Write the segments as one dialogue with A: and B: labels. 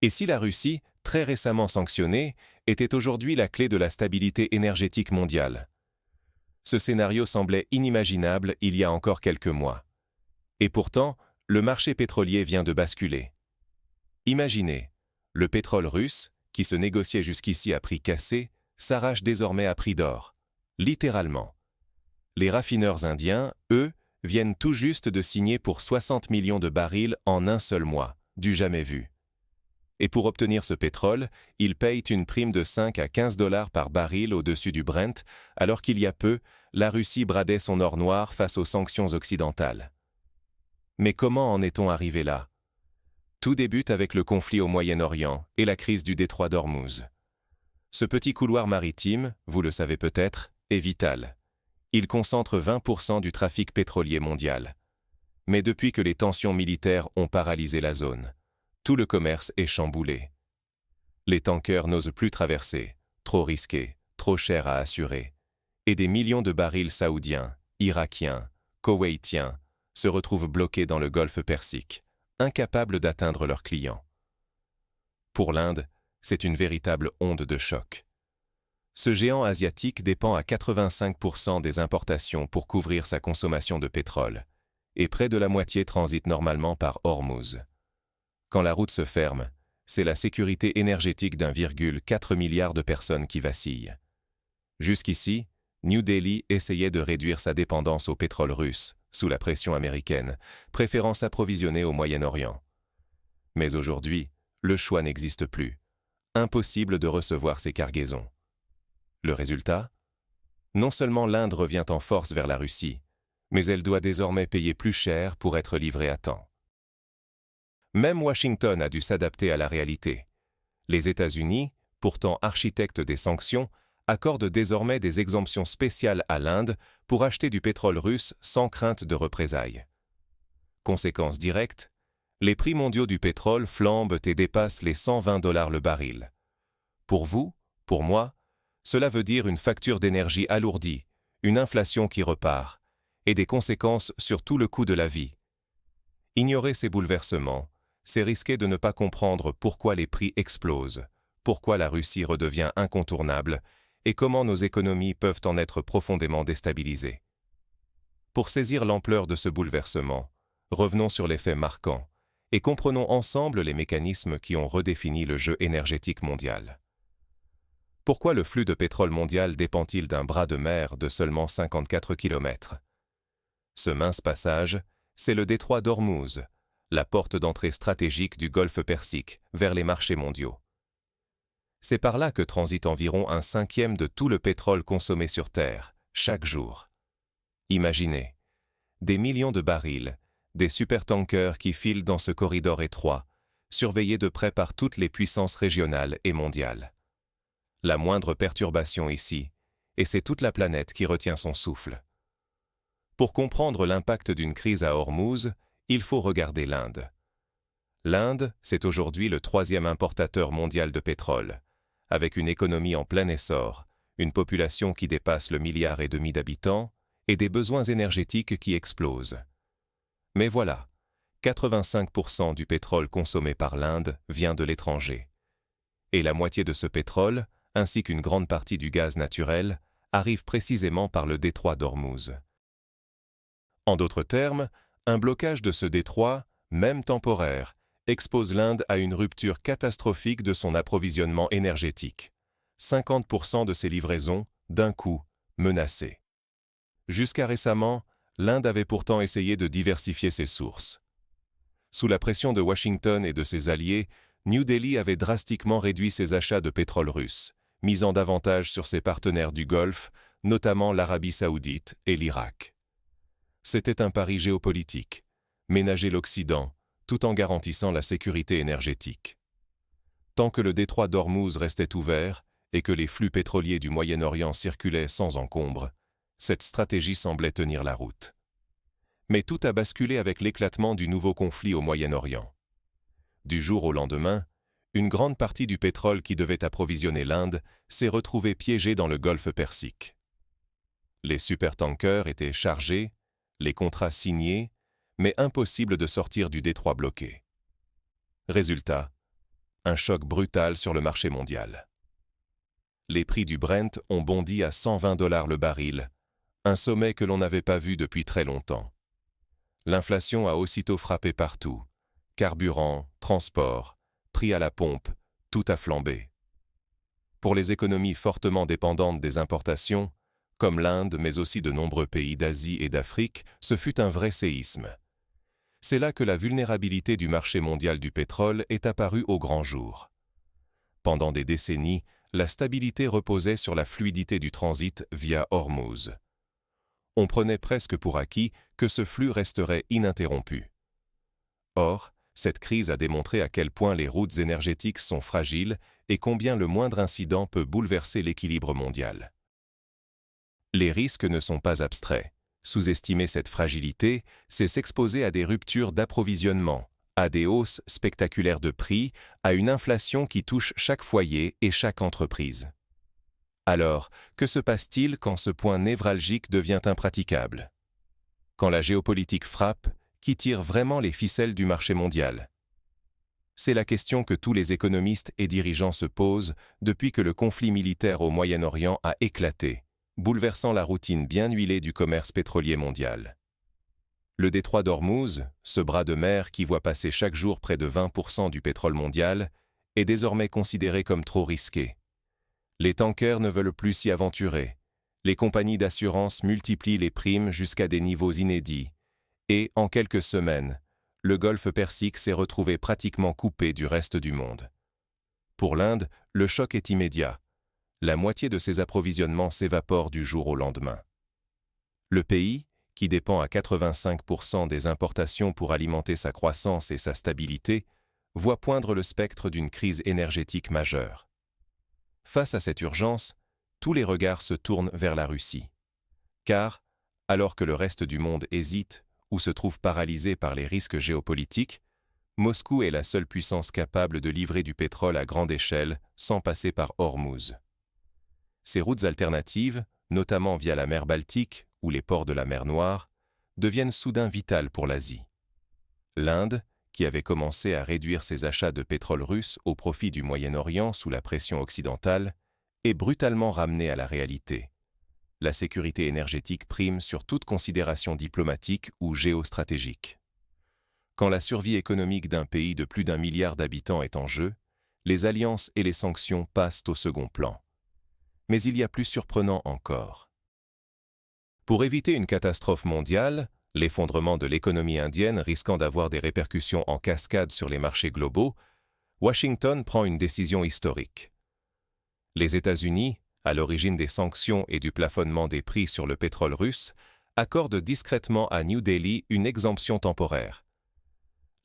A: Et si la Russie, très récemment sanctionnée, était aujourd'hui la clé de la stabilité énergétique mondiale? Ce scénario semblait inimaginable il y a encore quelques mois. Et pourtant, le marché pétrolier vient de basculer. Imaginez, le pétrole russe, qui se négociait jusqu'ici à prix cassé, s'arrache désormais à prix d'or. Littéralement. Les raffineurs indiens, eux, viennent tout juste de signer pour 60 millions de barils en un seul mois, du jamais vu. Et pour obtenir ce pétrole, ils payent une prime de 5 à 15 dollars par baril au-dessus du Brent, alors qu'il y a peu, la Russie bradait son or noir face aux sanctions occidentales. Mais comment en est-on arrivé là? Tout débute avec le conflit au Moyen-Orient et la crise du détroit d'Ormuz. Ce petit couloir maritime, vous le savez peut-être, est vital. Il concentre 20% du trafic pétrolier mondial. Mais depuis que les tensions militaires ont paralysé la zone, tout le commerce est chamboulé. Les tankers n'osent plus traverser, trop risqué, trop cher à assurer. Et des millions de barils saoudiens, irakiens, koweïtiens se retrouvent bloqués dans le golfe Persique, incapables d'atteindre leurs clients. Pour l'Inde, c'est une véritable onde de choc. Ce géant asiatique dépend à 85% des importations pour couvrir sa consommation de pétrole, et près de la moitié transite normalement par Hormuz. Quand la route se ferme, c'est la sécurité énergétique d'1,4 milliard de personnes qui vacille. Jusqu'ici, New Delhi essayait de réduire sa dépendance au pétrole russe, sous la pression américaine, préférant s'approvisionner au Moyen-Orient. Mais aujourd'hui, le choix n'existe plus. Impossible de recevoir ces cargaisons. Le résultat? Non seulement l'Inde revient en force vers la Russie, mais elle doit désormais payer plus cher pour être livrée à temps. Même Washington a dû s'adapter à la réalité. Les États-Unis, pourtant architectes des sanctions, accordent désormais des exemptions spéciales à l'Inde pour acheter du pétrole russe sans crainte de représailles. Conséquence directe, les prix mondiaux du pétrole flambent et dépassent les 120 dollars le baril. Pour vous, pour moi, cela veut dire une facture d'énergie alourdie, une inflation qui repart, et des conséquences sur tout le coût de la vie. Ignorer ces bouleversements, c'est risquer de ne pas comprendre pourquoi les prix explosent, pourquoi la Russie redevient incontournable et comment nos économies peuvent en être profondément déstabilisées. Pour saisir l'ampleur de ce bouleversement, revenons sur les faits marquants et comprenons ensemble les mécanismes qui ont redéfini le jeu énergétique mondial. Pourquoi le flux de pétrole mondial dépend-il d'un bras de mer de seulement 54 km? Ce mince passage, c'est le détroit d'Ormuz, la porte d'entrée stratégique du golfe Persique vers les marchés mondiaux. C'est par là que transite environ 1/5 de tout le pétrole consommé sur Terre, chaque jour. Imaginez, des millions de barils, des supertankers qui filent dans ce corridor étroit, surveillés de près par toutes les puissances régionales et mondiales. La moindre perturbation ici, et c'est toute la planète qui retient son souffle. Pour comprendre l'impact d'une crise à Hormuz, il faut regarder l'Inde. L'Inde, c'est aujourd'hui le 3e importateur mondial de pétrole, avec une économie en plein essor, une population qui dépasse le 1,5 milliard d'habitants et des besoins énergétiques qui explosent. Mais voilà, 85% du pétrole consommé par l'Inde vient de l'étranger. Et la moitié de ce pétrole, ainsi qu'une grande partie du gaz naturel, arrive précisément par le détroit d'Ormuz. En d'autres termes, un blocage de ce détroit, même temporaire, expose l'Inde à une rupture catastrophique de son approvisionnement énergétique. 50% de ses livraisons, d'un coup, menacées. Jusqu'à récemment, l'Inde avait pourtant essayé de diversifier ses sources. Sous la pression de Washington et de ses alliés, New Delhi avait drastiquement réduit ses achats de pétrole russe, misant davantage sur ses partenaires du Golfe, notamment l'Arabie saoudite et l'Irak. C'était un pari géopolitique, ménager l'Occident, tout en garantissant la sécurité énergétique. Tant que le détroit d'Ormuz restait ouvert et que les flux pétroliers du Moyen-Orient circulaient sans encombre, cette stratégie semblait tenir la route. Mais tout a basculé avec l'éclatement du nouveau conflit au Moyen-Orient. Du jour au lendemain, une grande partie du pétrole qui devait approvisionner l'Inde s'est retrouvée piégée dans le golfe Persique. Les supertankers étaient chargés, les contrats signés, mais impossible de sortir du détroit bloqué. Résultat, Un choc brutal sur le marché mondial. Les prix du Brent ont bondi à 120 $ le baril, un sommet que l'on n'avait pas vu depuis très longtemps. L'inflation a aussitôt frappé partout. Carburant, transport, prix à la pompe, tout a flambé. Pour les économies fortement dépendantes des importations, comme l'Inde mais aussi de nombreux pays d'Asie et d'Afrique, ce fut un vrai séisme. C'est là que la vulnérabilité du marché mondial du pétrole est apparue au grand jour. Pendant des décennies, la stabilité reposait sur la fluidité du transit via Hormuz. On prenait presque pour acquis que ce flux resterait ininterrompu. Or, cette crise a démontré à quel point les routes énergétiques sont fragiles et combien le moindre incident peut bouleverser l'équilibre mondial. Les risques ne sont pas abstraits. Sous-estimer cette fragilité, c'est s'exposer à des ruptures d'approvisionnement, à des hausses spectaculaires de prix, à une inflation qui touche chaque foyer et chaque entreprise. Alors, que se passe-t-il quand ce point névralgique devient impraticable? Quand la géopolitique frappe, qui tire vraiment les ficelles du marché mondial? C'est la question que tous les économistes et dirigeants se posent depuis que le conflit militaire au Moyen-Orient a éclaté, bouleversant la routine bien huilée du commerce pétrolier mondial. Le détroit d'Ormuz, ce bras de mer qui voit passer chaque jour près de 20% du pétrole mondial, est désormais considéré comme trop risqué. Les tankers ne veulent plus s'y aventurer. Les compagnies d'assurance multiplient les primes jusqu'à des niveaux inédits. Et, en quelques semaines, le golfe Persique s'est retrouvé pratiquement coupé du reste du monde. Pour l'Inde, le choc est immédiat. La moitié de ses approvisionnements s'évapore du jour au lendemain. Le pays, qui dépend à 85% des importations pour alimenter sa croissance et sa stabilité, voit poindre le spectre d'une crise énergétique majeure. Face à cette urgence, tous les regards se tournent vers la Russie. Car, alors que le reste du monde hésite ou se trouve paralysé par les risques géopolitiques, Moscou est la seule puissance capable de livrer du pétrole à grande échelle sans passer par Hormuz. Ces routes alternatives, notamment via la mer Baltique ou les ports de la mer Noire, deviennent soudain vitales pour l'Asie. L'Inde, qui avait commencé à réduire ses achats de pétrole russe au profit du Moyen-Orient sous la pression occidentale, est brutalement ramenée à la réalité. La sécurité énergétique prime sur toute considération diplomatique ou géostratégique. Quand la survie économique d'un pays de plus d'1 milliard d'habitants est en jeu, les alliances et les sanctions passent au second plan. Mais il y a plus surprenant encore. Pour éviter une catastrophe mondiale, l'effondrement de l'économie indienne risquant d'avoir des répercussions en cascade sur les marchés globaux, Washington prend une décision historique. Les États-Unis, à l'origine des sanctions et du plafonnement des prix sur le pétrole russe, accordent discrètement à New Delhi une exemption temporaire.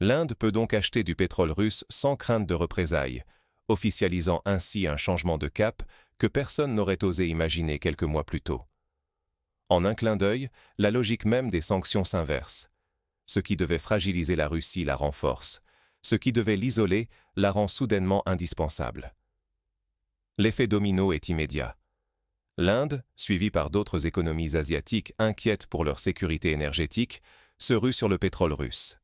A: L'Inde peut donc acheter du pétrole russe sans crainte de représailles, officialisant ainsi un changement de cap que personne n'aurait osé imaginer quelques mois plus tôt. En un clin d'œil, la logique même des sanctions s'inverse. Ce qui devait fragiliser la Russie la renforce. Ce qui devait l'isoler la rend soudainement indispensable. L'effet domino est immédiat. L'Inde, suivie par d'autres économies asiatiques inquiètes pour leur sécurité énergétique, se rue sur le pétrole russe.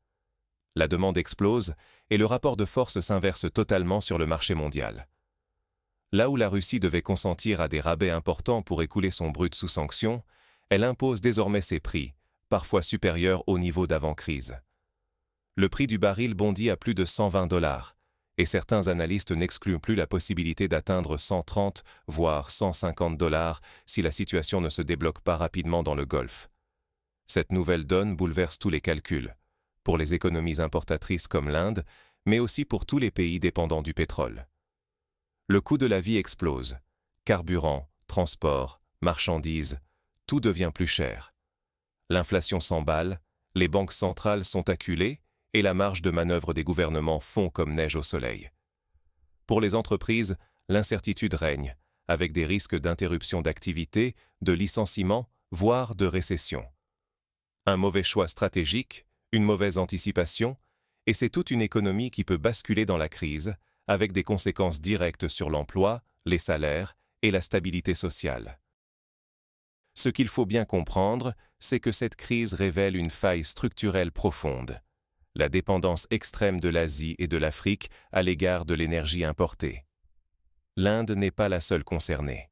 A: La demande explose et le rapport de force s'inverse totalement sur le marché mondial. Là où la Russie devait consentir à des rabais importants pour écouler son brut sous sanction, elle impose désormais ses prix, parfois supérieurs au niveau d'avant-crise. Le prix du baril bondit à plus de 120 $, et certains analystes n'excluent plus la possibilité d'atteindre 130, voire 150 $ si la situation ne se débloque pas rapidement dans le Golfe. Cette nouvelle donne bouleverse tous les calculs, pour les économies importatrices comme l'Inde, mais aussi pour tous les pays dépendants du pétrole. Le coût de la vie explose. Carburant, transport, marchandises, tout devient plus cher. L'inflation s'emballe, les banques centrales sont acculées et la marge de manœuvre des gouvernements fond comme neige au soleil. Pour les entreprises, l'incertitude règne, avec des risques d'interruption d'activité, de licenciement, voire de récession. Un mauvais choix stratégique, une mauvaise anticipation, et c'est toute une économie qui peut basculer dans la crise, avec des conséquences directes sur l'emploi, les salaires et la stabilité sociale. Ce qu'il faut bien comprendre, c'est que cette crise révèle une faille structurelle profonde. la dépendance extrême de l'Asie et de l'Afrique à l'égard de l'énergie importée. L'Inde n'est pas la seule concernée.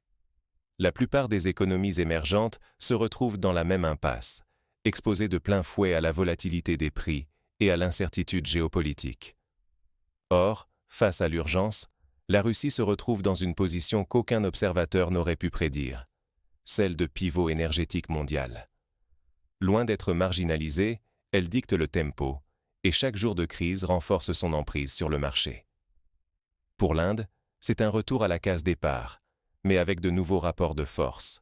A: La plupart des économies émergentes se retrouvent dans la même impasse, exposées de plein fouet à la volatilité des prix et à l'incertitude géopolitique. Or, face à l'urgence, la Russie se retrouve dans une position qu'aucun observateur n'aurait pu prédire, celle de pivot énergétique mondial. Loin d'être marginalisée, elle dicte le tempo, et chaque jour de crise renforce son emprise sur le marché. Pour l'Inde, c'est un retour à la case départ, mais avec de nouveaux rapports de force.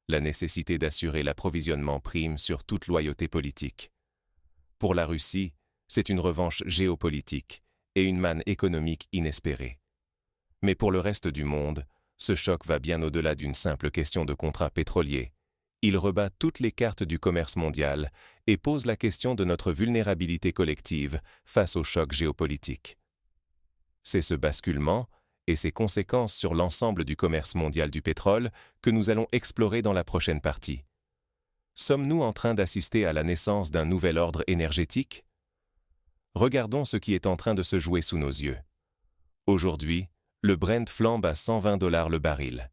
A: La nécessité d'assurer l'approvisionnement prime sur toute loyauté politique. Pour la Russie, c'est une revanche géopolitique et une manne économique inespérée. Mais pour le reste du monde, ce choc va bien au-delà d'une simple question de contrat pétrolier. Il rebat toutes les cartes du commerce mondial et pose la question de notre vulnérabilité collective face au choc géopolitique. C'est ce basculement et ses conséquences sur l'ensemble du commerce mondial du pétrole que nous allons explorer dans la prochaine partie. Sommes-nous en train d'assister à la naissance d'un nouvel ordre énergétique? Regardons ce qui est en train de se jouer sous nos yeux. Aujourd'hui, le Brent flambe à $120 le baril.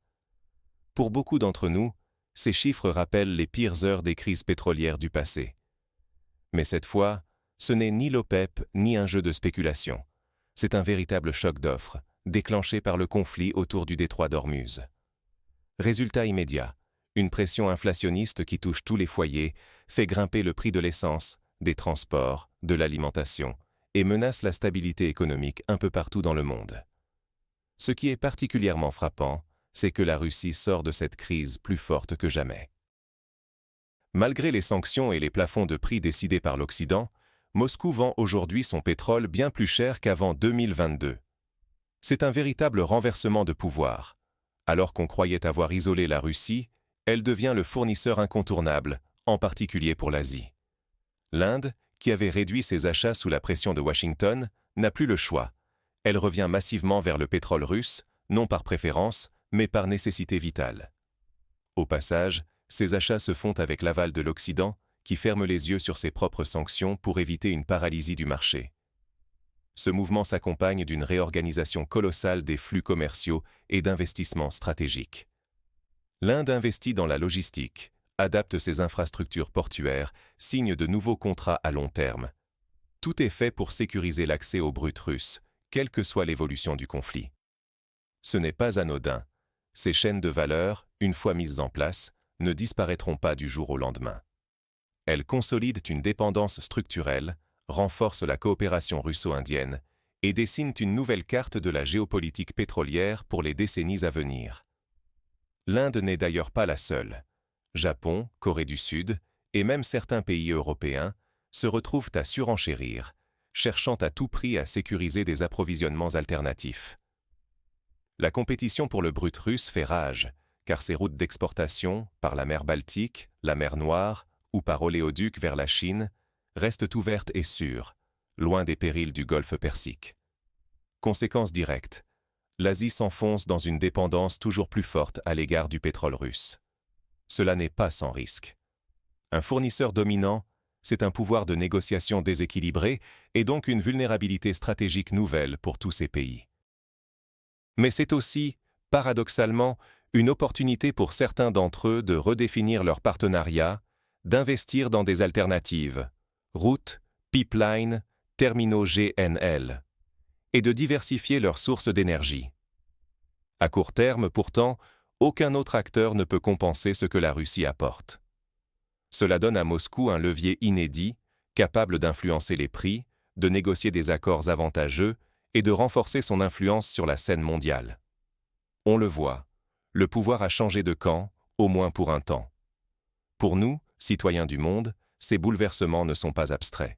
A: Pour beaucoup d'entre nous, ces chiffres rappellent les pires heures des crises pétrolières du passé. Mais cette fois, ce n'est ni l'OPEP ni un jeu de spéculation. C'est un véritable choc d'offres, déclenché par le conflit autour du détroit d'Ormuz. Résultat immédiat, une pression inflationniste qui touche tous les foyers, fait grimper le prix de l'essence, des transports, de l'alimentation, et menace la stabilité économique un peu partout dans le monde. Ce qui est particulièrement frappant, c'est que la Russie sort de cette crise plus forte que jamais. Malgré les sanctions et les plafonds de prix décidés par l'Occident, Moscou vend aujourd'hui son pétrole bien plus cher qu'avant 2022. C'est un véritable renversement de pouvoir. Alors qu'on croyait avoir isolé la Russie, elle devient le fournisseur incontournable, en particulier pour l'Asie. L'Inde, qui avait réduit ses achats sous la pression de Washington, n'a plus le choix. Elle revient massivement vers le pétrole russe, non par préférence, mais par nécessité vitale. Au passage, ces achats se font avec l'aval de l'Occident, qui ferme les yeux sur ses propres sanctions pour éviter une paralysie du marché. Ce mouvement s'accompagne d'une réorganisation colossale des flux commerciaux et d'investissements stratégiques. L'Inde investit dans la logistique, adapte ses infrastructures portuaires, signe de nouveaux contrats à long terme. Tout est fait pour sécuriser l'accès au brut russe, quelle que soit l'évolution du conflit. Ce n'est pas anodin. Ces chaînes de valeur, une fois mises en place, ne disparaîtront pas du jour au lendemain. Elles consolident une dépendance structurelle, renforcent la coopération russo-indienne et dessinent une nouvelle carte de la géopolitique pétrolière pour les décennies à venir. L'Inde n'est d'ailleurs pas la seule. Japon, Corée du Sud et même certains pays européens se retrouvent à surenchérir, cherchant à tout prix à sécuriser des approvisionnements alternatifs. La compétition pour le brut russe fait rage, car ses routes d'exportation, par la mer Baltique, la mer Noire ou par oléoduc vers la Chine, restent ouvertes et sûres, loin des périls du golfe Persique. Conséquence directe, l'Asie s'enfonce dans une dépendance toujours plus forte à l'égard du pétrole russe. Cela n'est pas sans risque. Un fournisseur dominant, c'est un pouvoir de négociation déséquilibré et donc une vulnérabilité stratégique nouvelle pour tous ces pays. Mais c'est aussi, paradoxalement, une opportunité pour certains d'entre eux de redéfinir leur partenariat, d'investir dans des alternatives, routes, pipelines, terminaux GNL, et de diversifier leurs sources d'énergie. À court terme, pourtant, aucun autre acteur ne peut compenser ce que la Russie apporte. Cela donne à Moscou un levier inédit, capable d'influencer les prix, de négocier des accords avantageux et de renforcer son influence sur la scène mondiale. On le voit, le pouvoir a changé de camp, au moins pour un temps. Pour nous, citoyens du monde, ces bouleversements ne sont pas abstraits.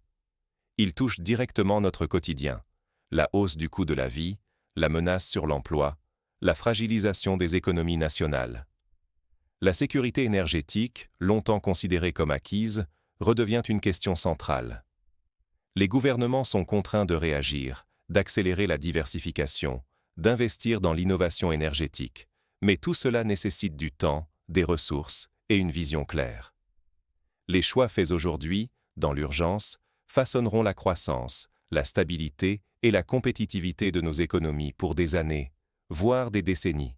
A: Ils touchent directement notre quotidien, la hausse du coût de la vie, la menace sur l'emploi, la fragilisation des économies nationales. La sécurité énergétique, longtemps considérée comme acquise, redevient une question centrale. Les gouvernements sont contraints de réagir, d'accélérer la diversification, d'investir dans l'innovation énergétique, mais tout cela nécessite du temps, des ressources et une vision claire. Les choix faits aujourd'hui, dans l'urgence, façonneront la croissance, la stabilité et la compétitivité de nos économies pour des années, voire des décennies.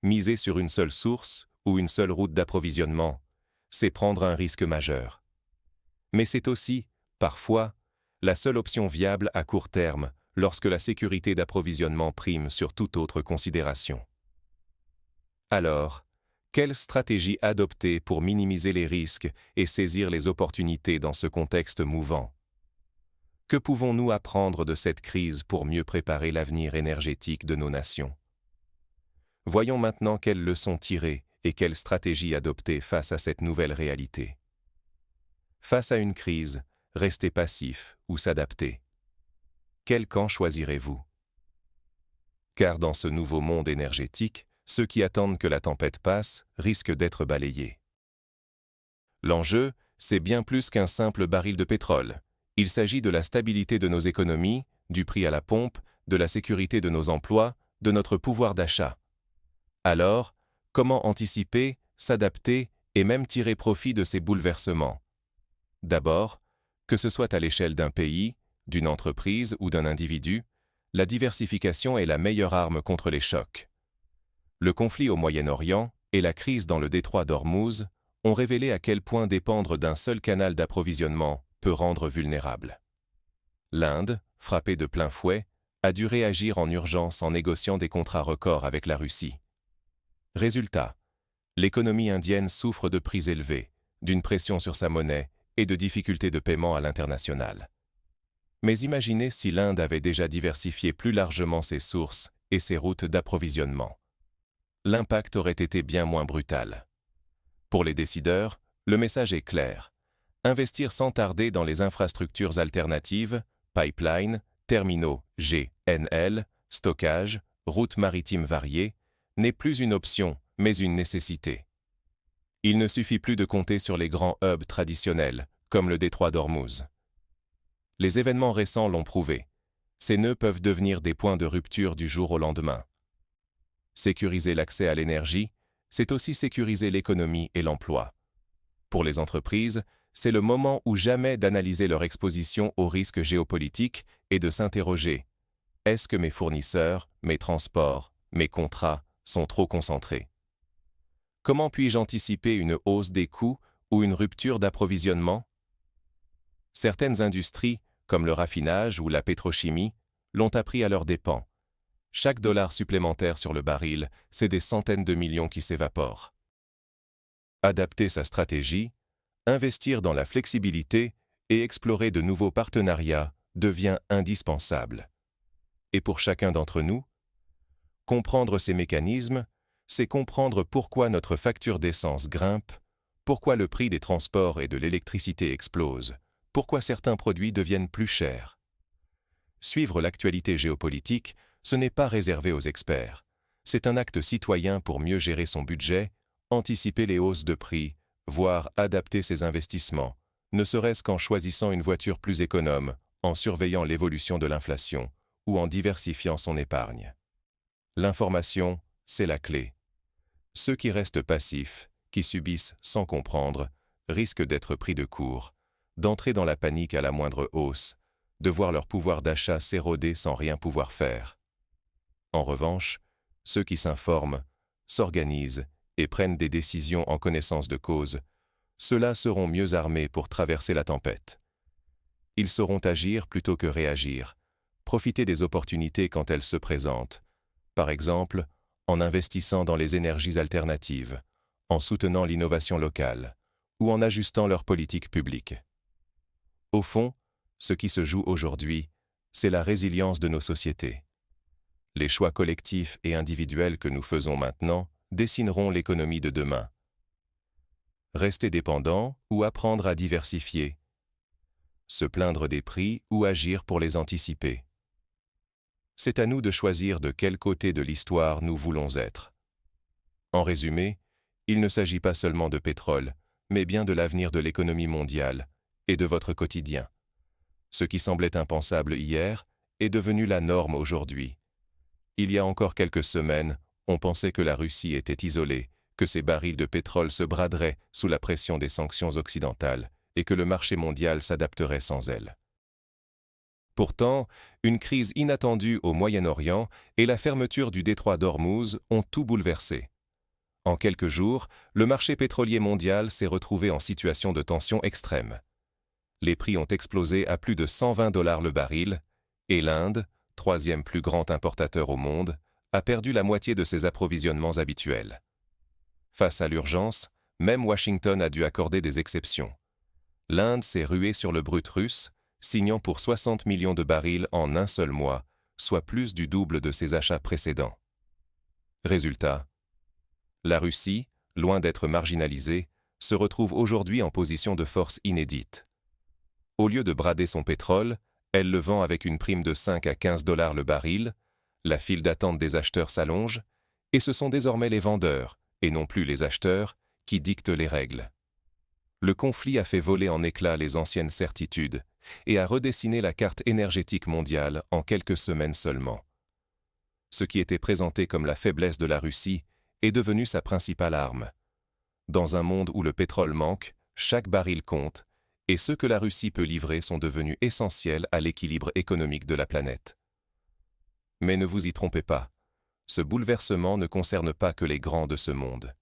A: Miser sur une seule source ou une seule route d'approvisionnement, c'est prendre un risque majeur. Mais c'est aussi, parfois, la seule option viable à court terme lorsque la sécurité d'approvisionnement prime sur toute autre considération. Alors, quelle stratégie adopter pour minimiser les risques et saisir les opportunités dans ce contexte mouvant? Que pouvons-nous apprendre de cette crise pour mieux préparer l'avenir énergétique de nos nations? Voyons maintenant quelles leçons tirer et quelles stratégies adopter face à cette nouvelle réalité. Face à une crise, rester passif ou s'adapter. Quel camp choisirez-vous? Car dans ce nouveau monde énergétique, ceux qui attendent que la tempête passe risquent d'être balayés. L'enjeu, c'est bien plus qu'un simple baril de pétrole. Il s'agit de la stabilité de nos économies, du prix à la pompe, de la sécurité de nos emplois, de notre pouvoir d'achat. Alors, comment anticiper, s'adapter et même tirer profit de ces bouleversements? D'abord, que ce soit à l'échelle d'un pays, d'une entreprise ou d'un individu, la diversification est la meilleure arme contre les chocs. Le conflit au Moyen-Orient et la crise dans le détroit d'Ormuz ont révélé à quel point dépendre d'un seul canal d'approvisionnement peut rendre vulnérable. L'Inde, frappée de plein fouet, a dû réagir en urgence en négociant des contrats records avec la Russie. Résultat, l'économie indienne souffre de prix élevés, d'une pression sur sa monnaie et de difficultés de paiement à l'international. Mais imaginez si l'Inde avait déjà diversifié plus largement ses sources et ses routes d'approvisionnement. L'impact aurait été bien moins brutal. Pour les décideurs, le message est clair. Investir sans tarder dans les infrastructures alternatives, pipelines, terminaux GNL, stockage, routes maritimes variées, n'est plus une option, mais une nécessité. Il ne suffit plus de compter sur les grands hubs traditionnels, comme le détroit d'Ormuz. Les événements récents l'ont prouvé. Ces nœuds peuvent devenir des points de rupture du jour au lendemain. Sécuriser l'accès à l'énergie, c'est aussi sécuriser l'économie et l'emploi. Pour les entreprises, c'est le moment ou jamais d'analyser leur exposition aux risques géopolitiques et de s'interroger: est-ce que mes fournisseurs, mes transports, mes contrats sont trop concentrés? Comment puis-je anticiper une hausse des coûts ou une rupture d'approvisionnement? Certaines industries, comme le raffinage ou la pétrochimie, l'ont appris à leurs dépens. Chaque dollar supplémentaire sur le baril, c'est des centaines de millions qui s'évaporent. Adapter sa stratégie, investir dans la flexibilité et explorer de nouveaux partenariats devient indispensable. Et pour chacun d'entre nous, comprendre ces mécanismes, c'est comprendre pourquoi notre facture d'essence grimpe, pourquoi le prix des transports et de l'électricité explose, pourquoi certains produits deviennent plus chers. Suivre l'actualité géopolitique, ce n'est pas réservé aux experts. C'est un acte citoyen pour mieux gérer son budget, anticiper les hausses de prix, voire adapter ses investissements, ne serait-ce qu'en choisissant une voiture plus économe, en surveillant l'évolution de l'inflation ou en diversifiant son épargne. L'information, c'est la clé. Ceux qui restent passifs, qui subissent sans comprendre, risquent d'être pris de court, d'entrer dans la panique à la moindre hausse, de voir leur pouvoir d'achat s'éroder sans rien pouvoir faire. En revanche, ceux qui s'informent, s'organisent et prennent des décisions en connaissance de cause, ceux-là seront mieux armés pour traverser la tempête. Ils sauront agir plutôt que réagir, profiter des opportunités quand elles se présentent, par exemple en investissant dans les énergies alternatives, en soutenant l'innovation locale ou en ajustant leur politique publique. Au fond, ce qui se joue aujourd'hui, c'est la résilience de nos sociétés. Les choix collectifs et individuels que nous faisons maintenant dessineront l'économie de demain. Rester dépendant ou apprendre à diversifier. Se plaindre des prix ou agir pour les anticiper. C'est à nous de choisir de quel côté de l'histoire nous voulons être. En résumé, il ne s'agit pas seulement de pétrole, mais bien de l'avenir de l'économie mondiale et de votre quotidien. Ce qui semblait impensable hier est devenu la norme aujourd'hui. Il y a encore quelques semaines, on pensait que la Russie était isolée, que ses barils de pétrole se braderaient sous la pression des sanctions occidentales et que le marché mondial s'adapterait sans elle. Pourtant, une crise inattendue au Moyen-Orient et la fermeture du détroit d'Ormuz ont tout bouleversé. En quelques jours, le marché pétrolier mondial s'est retrouvé en situation de tension extrême. Les prix ont explosé à plus de 120 $ le baril, et l'Inde, troisième plus grand importateur au monde, a perdu la moitié de ses approvisionnements habituels. Face à l'urgence, même Washington a dû accorder des exceptions. L'Inde s'est ruée sur le brut russe, signant pour 60 millions de barils en un seul mois, soit plus du double de ses achats précédents. Résultat, la Russie, loin d'être marginalisée, se retrouve aujourd'hui en position de force inédite. Au lieu de brader son pétrole, elle le vend avec une prime de 5 à 15 $ le baril, la file d'attente des acheteurs s'allonge, et ce sont désormais les vendeurs, et non plus les acheteurs, qui dictent les règles. Le conflit a fait voler en éclats les anciennes certitudes et a redessiné la carte énergétique mondiale en quelques semaines seulement. Ce qui était présenté comme la faiblesse de la Russie est devenu sa principale arme. Dans un monde où le pétrole manque, chaque baril compte, et ceux que la Russie peut livrer sont devenus essentiels à l'équilibre économique de la planète. Mais ne vous y trompez pas, ce bouleversement ne concerne pas que les grands de ce monde.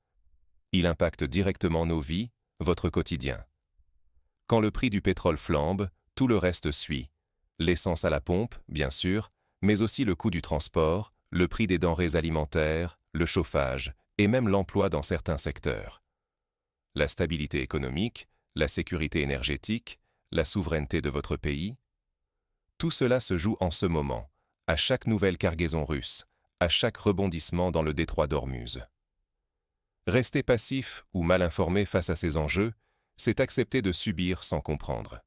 A: Il impacte directement nos vies, votre quotidien. Quand le prix du pétrole flambe, tout le reste suit. L'essence à la pompe, bien sûr, mais aussi le coût du transport, le prix des denrées alimentaires, le chauffage et même l'emploi dans certains secteurs. La stabilité économique, la sécurité énergétique, la souveraineté de votre pays, tout cela se joue en ce moment, à chaque nouvelle cargaison russe, à chaque rebondissement dans le détroit d'Ormuz. Rester passif ou mal informé face à ces enjeux, c'est accepter de subir sans comprendre.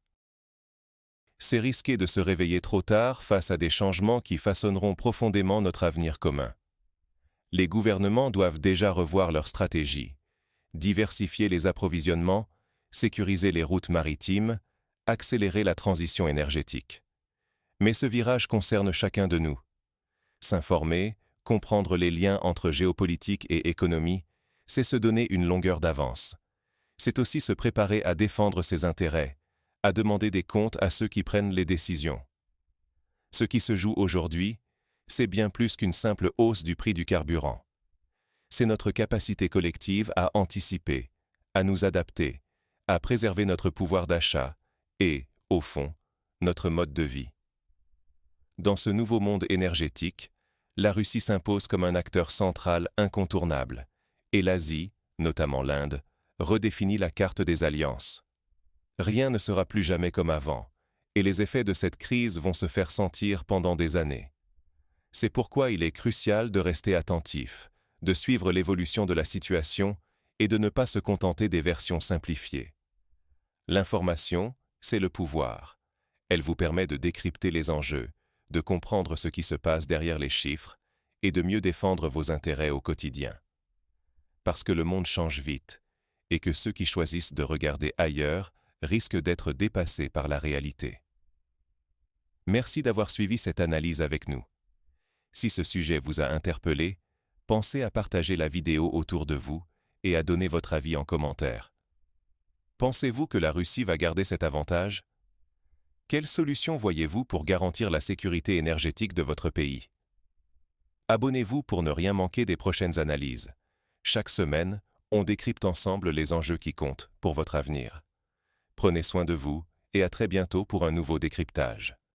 A: C'est risquer de se réveiller trop tard face à des changements qui façonneront profondément notre avenir commun. Les gouvernements doivent déjà revoir leur stratégie, diversifier les approvisionnements, sécuriser les routes maritimes, accélérer la transition énergétique. Mais ce virage concerne chacun de nous. S'informer, comprendre les liens entre géopolitique et économie, c'est se donner une longueur d'avance. C'est aussi se préparer à défendre ses intérêts, à demander des comptes à ceux qui prennent les décisions. Ce qui se joue aujourd'hui, c'est bien plus qu'une simple hausse du prix du carburant. C'est notre capacité collective à anticiper, à nous adapter, à préserver notre pouvoir d'achat et, au fond, notre mode de vie. Dans ce nouveau monde énergétique, la Russie s'impose comme un acteur central incontournable, et l'Asie, notamment l'Inde, redéfinit la carte des alliances. Rien ne sera plus jamais comme avant, et les effets de cette crise vont se faire sentir pendant des années. C'est pourquoi il est crucial de rester attentif, de suivre l'évolution de la situation et de ne pas se contenter des versions simplifiées. L'information, c'est le pouvoir. Elle vous permet de décrypter les enjeux, de comprendre ce qui se passe derrière les chiffres et de mieux défendre vos intérêts au quotidien. Parce que le monde change vite, et que ceux qui choisissent de regarder ailleurs risquent d'être dépassés par la réalité. Merci d'avoir suivi cette analyse avec nous. Si ce sujet vous a interpellé, pensez à partager la vidéo autour de vous et à donner votre avis en commentaire. Pensez-vous que la Russie va garder cet avantage? Quelles solutions voyez-vous pour garantir la sécurité énergétique de votre pays? Abonnez-vous pour ne rien manquer des prochaines analyses. Chaque semaine, on décrypte ensemble les enjeux qui comptent pour votre avenir. Prenez soin de vous et à très bientôt pour un nouveau décryptage.